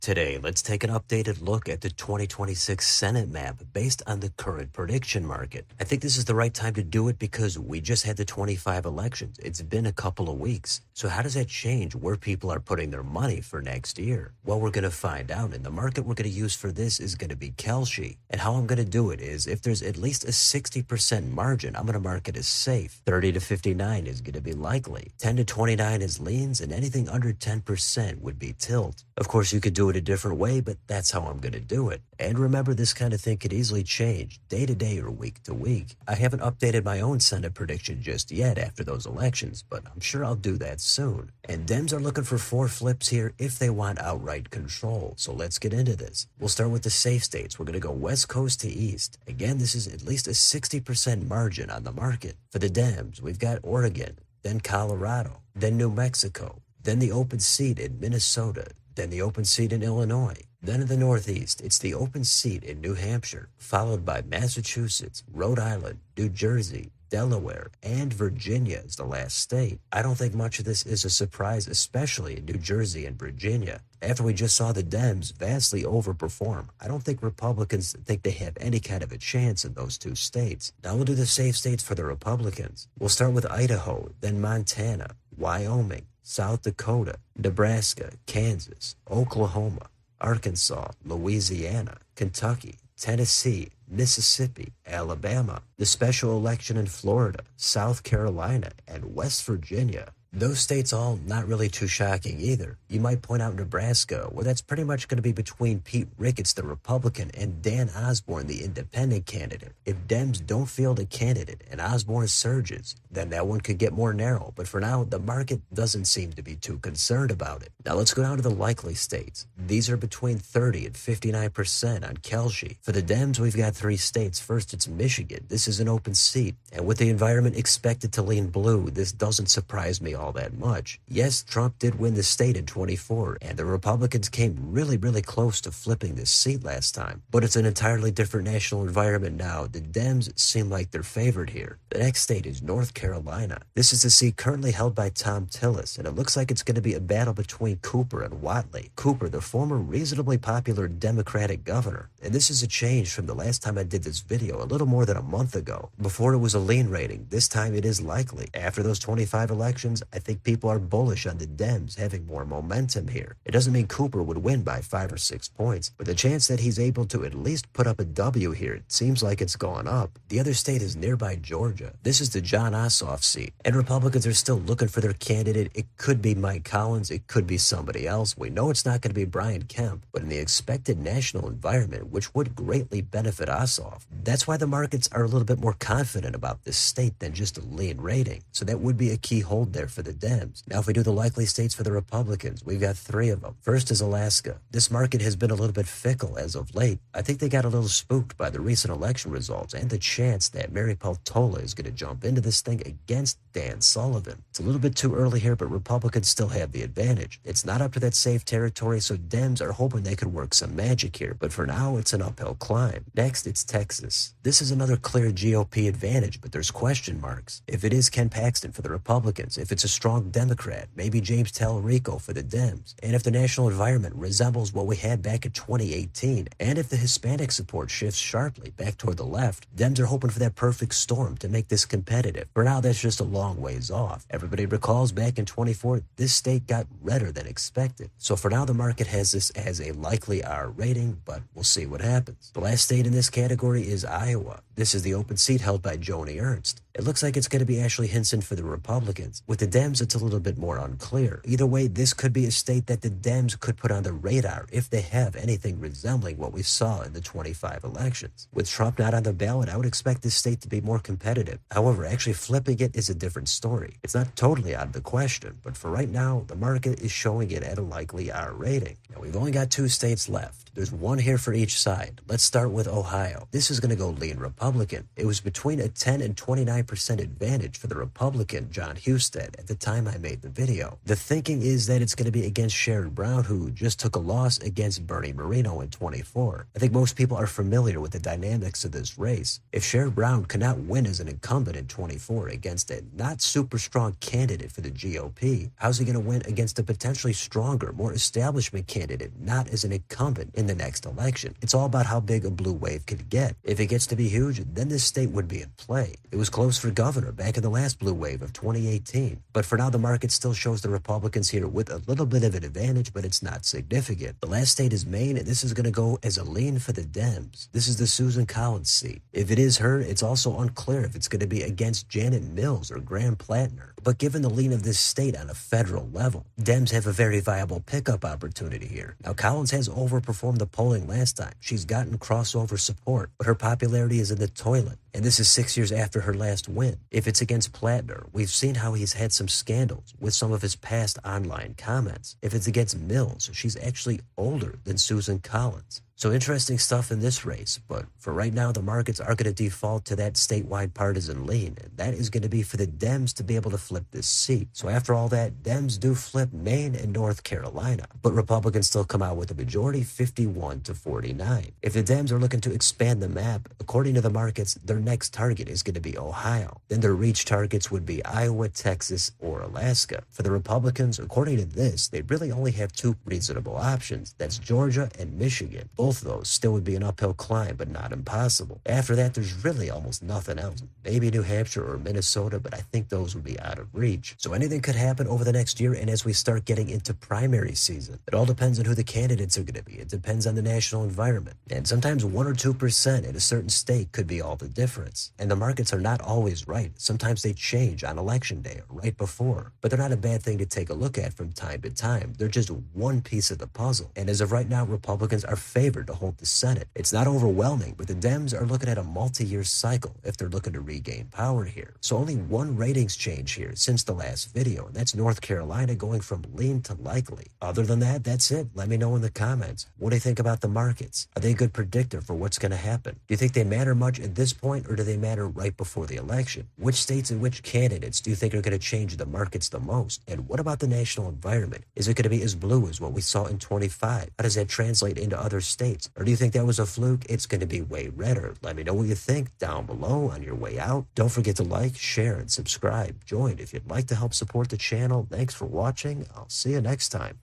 Today, let's take an updated look at the 2026 Senate map based on the current prediction market. I think this is the right time to do it because we just had the 25 elections. It's been a couple of weeks. So how does that change where people are putting their money for next year? Well, we're going to find out, and the market we're going to use for this is going to be Kelshi. And how I'm going to do it is if there's at least a 60% margin, I'm going to mark it as safe. 30 to 59 is going to be likely. 10 to 29 is leans, and anything under 10% would be tilt. Of course, you could do it a different way, but that's how I'm going to do it. And remember, this kind of thing could easily change day to day or week to week. I haven't updated my own Senate prediction just yet after those elections, but I'm sure I'll do that soon. And Dems are looking for 4 flips here if they want outright control. So let's get into this. We'll start with the safe states. We're going to go west coast to east. Again, this is at least a 60% margin on the market. For the Dems, we've got Oregon, then Colorado, then New Mexico, then the open seat in Minnesota, then the open seat in Illinois. Then in the Northeast, it's the open seat in New Hampshire, followed by Massachusetts, Rhode Island, New Jersey, Delaware, and Virginia is the last state. I don't think much of this is a surprise, especially in New Jersey and Virginia. After we just saw the Dems vastly overperform, I don't think Republicans think they have any kind of a chance in those 2 states. Now we'll do the safe states for the Republicans. We'll start with Idaho, then Montana, Wyoming, South Dakota, Nebraska, Kansas, Oklahoma, Arkansas, Louisiana, Kentucky, Tennessee, Mississippi, Alabama, the special election in Florida, South Carolina, and West Virginia. Those states all not really too shocking either. You might point out Nebraska, where that's pretty much going to be between Pete Ricketts, the Republican, and Dan Osborne, the independent candidate. If Dems don't field a candidate and Osborne surges, then that one could get more narrow. But for now, the market doesn't seem to be too concerned about it. Now let's go down to the likely states. These are between 30 and 59% on Kelshi. For the Dems, we've got 3 states. First, it's Michigan. This is an open seat. And with the environment expected to lean blue, this doesn't surprise me all that much. Yes, Trump did win the state in 24, and the Republicans came really close to flipping this seat last time. But it's an entirely different national environment now. The Dems seem like they're favored here. The next state is North Carolina. This is a seat currently held by Tom Tillis, and it looks like it's going to be a battle between Cooper and Whatley. Cooper, the former reasonably popular Democratic governor. And this is a change from the last time I did this video, a little more than a month ago. Before it was a lean rating. This time it is likely. After those 25 elections, I think people are bullish on the Dems having more momentum here. It doesn't mean Cooper would win by 5 or 6 points, but the chance that he's able to at least put up a W here, it seems like it's gone up. The other state is nearby Georgia. This is the John Ossoff seat, and Republicans are still looking for their candidate. It could be Mike Collins, it could be somebody else. We know it's not going to be Brian Kemp, but in the expected national environment, which would greatly benefit Ossoff, that's why the markets are a little bit more confident about this state than just a lean rating. So that would be a key hold there for the Dems. Now, if we do the likely states for the Republicans, we've got 3 of them. First is Alaska. This market has been a little bit fickle as of late. I think they got a little spooked by the recent election results and the chance that Mary Peltola is going to jump into this thing against Dan Sullivan. It's a little bit too early here, but Republicans still have the advantage. It's not up to that safe territory, so Dems are hoping they could work some magic here, but for now, it's an uphill climb. Next, it's Texas. This is another clear GOP advantage, but there's question marks. If it is Ken Paxton for the Republicans, if it's a strong Democrat, maybe James Talarico for the Dems, and if the national environment resembles what we had back in 2018, and if the Hispanic support shifts sharply back toward the left, Dems are hoping for that perfect storm to make this competitive. For now, that's just a long ways off. Everybody recalls back in 24, this state got redder than expected. So for now, the market has this as a likely R rating, but we'll see what happens. The last state in this category is Iowa. This is the open seat held by Joni Ernst. It looks like it's going to be Ashley Hinson for the Republicans. With the Dems, it's a little bit more unclear. Either way, this could be a state that the Dems could put on the radar if they have anything resembling what we saw in the 25 elections. With Trump not on the ballot, I would expect this state to be more competitive. However, actually flipping it is a different story. It's not totally out of the question, but for right now, the market is showing it at a likely R rating. Now, we've only got 2 states left. There's one here for each side. Let's start with Ohio. This is going to go lean Republican. It was between a 10 and 29% advantage for the Republican, John Husted, at the time I made the video. The thinking is that it's going to be against Sherrod Brown, who just took a loss against Bernie Moreno in 24. I think most people are familiar with the dynamics of this race. If Sherrod Brown cannot win as an incumbent in 24 against a not super strong candidate for the GOP, how's he going to win against a potentially stronger, more establishment candidate, not as an incumbent in the next election? It's all about how big a blue wave could get. If it gets to be huge, then this state would be in play. It was close for governor back in the last blue wave of 2018. But for now, the market still shows the Republicans here with a little bit of an advantage, but it's not significant. The last state is Maine, and this is going to go as a lean for the Dems. This is the Susan Collins seat. If it is her, it's also unclear if it's going to be against Janet Mills or Graham Plattner. But given the lean of this state on a federal level, Dems have a very viable pickup opportunity here. Now, Collins has overperformed the polling last time. She's gotten crossover support, but her popularity is in the toilet. And this is 6 years after her last win. If it's against Plattner, we've seen how he's had some scandals with some of his past online comments. If it's against Mills, she's actually older than Susan Collins. So interesting stuff in this race, but for right now, the markets are going to default to that statewide partisan lean, and that is going to be for the Dems to be able to flip this seat. So after all that, Dems do flip Maine and North Carolina, but Republicans still come out with a majority, 51-49. If the Dems are looking to expand the map, according to the markets, their next target is going to be Ohio. Then their reach targets would be Iowa, Texas, or Alaska. For the Republicans, according to this, they really only have two reasonable options. That's Georgia and Michigan. Both of those still would be an uphill climb, but not impossible. After that, there's really almost nothing else. Maybe New Hampshire or Minnesota, but I think those would be out of reach. So anything could happen over the next year, and as we start getting into primary season, it all depends on who the candidates are going to be. It depends on the national environment. And sometimes 1 or 2% in a certain state could be all the difference. And the markets are not always right. Sometimes they change on election day or right before. But they're not a bad thing to take a look at from time to time. They're just one piece of the puzzle. And as of right now, Republicans are favored to hold the Senate. It's not overwhelming, but the Dems are looking at a multi-year cycle if they're looking to regain power here. So only one ratings change here since the last video, and that's North Carolina going from lean to likely. Other than that, that's it. Let me know in the comments. What do you think about the markets? Are they a good predictor for what's going to happen? Do you think they matter much at this point, or do they matter right before the election? Which states and which candidates do you think are going to change the markets the most? And what about the national environment? Is it going to be as blue as what we saw in 25? How does that translate into other states? Or do you think that was a fluke? It's going to be way redder. Let me know what you think down below on your way out. Don't forget to like, share, and subscribe. Join if you'd like to help support the channel. Thanks for watching. I'll see you next time.